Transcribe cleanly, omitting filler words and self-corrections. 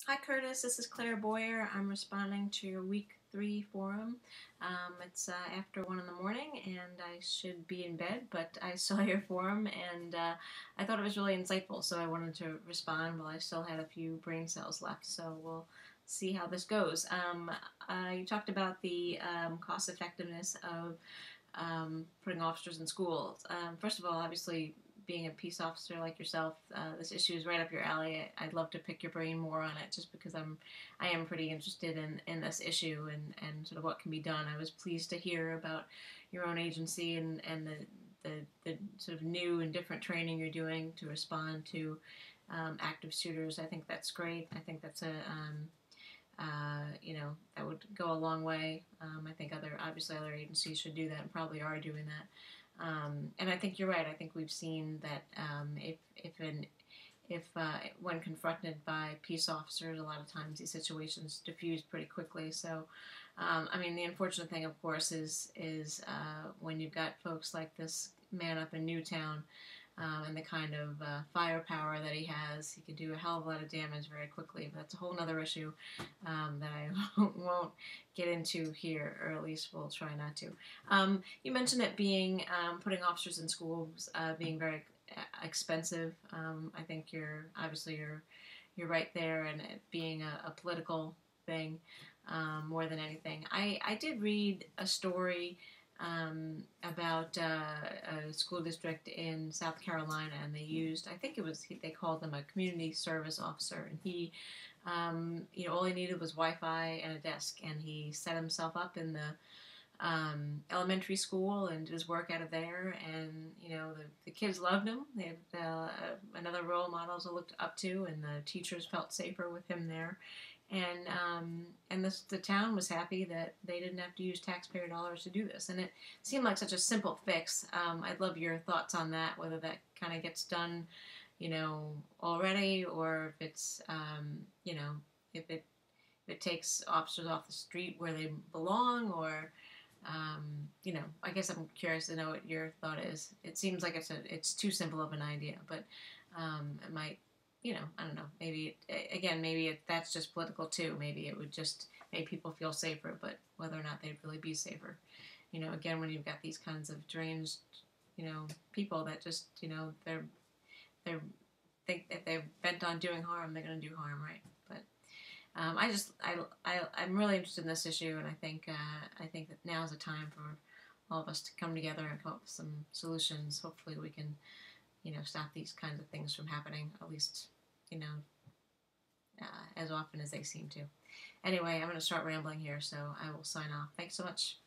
Hi Curtis, this is Claire Boyer. I'm responding to your week 3 forum. It's after 1 in the morning and I should be in bed, but I saw your forum and I thought it was really insightful, so I wanted to respond while I still had a few brain cells left. So we'll see how this goes. You talked about the cost effectiveness of putting officers in schools. First of all, obviously, being a peace officer like yourself, this issue is right up your alley. I'd love to pick your brain more on it, just because I am pretty interested in this issue and sort of what can be done. I was pleased to hear about your own agency and the sort of new and different training you're doing to respond to active shooters. I think that's great. I think that's that would go a long way. I think obviously other agencies should do that and probably are doing that. And I think you're right. I think we've seen that when confronted by peace officers, a lot of times these situations diffuse pretty quickly. So, the unfortunate thing, of course, is when you've got folks like this man up in Newtown and the kind of firepower that he has. He could do a hell of a lot of damage very quickly, but that's a whole other issue that I won't get into here, or at least we'll try not to. You mentioned it being putting officers in schools being very expensive. I think you're right there, and it being a political thing more than anything. I did read a story about a school district in South Carolina, and I think they called him a community service officer, and he, all he needed was Wi-Fi and a desk, and he set himself up in the elementary school and did his work out of there, and the kids loved him. They had another role models to look up to, and the teachers felt safer with him there. The town was happy that they didn't have to use taxpayer dollars to do this, and it seemed like such a simple fix. I'd love your thoughts on that, whether that kind of gets done, already, or if it's, if it takes officers off the street where they belong, or I guess I'm curious to know what your thought is. It seems like it's too simple of an idea, but it might, I don't know. Maybe that's just political too. Maybe it would just make people feel safer, but whether or not they'd really be safer, again, when you've got these kinds of deranged, people that just, they're think if they're bent on doing harm, they're going to do harm, right? But I'm really interested in this issue, and I think that now is a time for all of us to come together and come up with some solutions. Hopefully, we can, stop these kinds of things from happening, at least, as often as they seem to. Anyway, I'm going to start rambling here, so I will sign off. Thanks so much.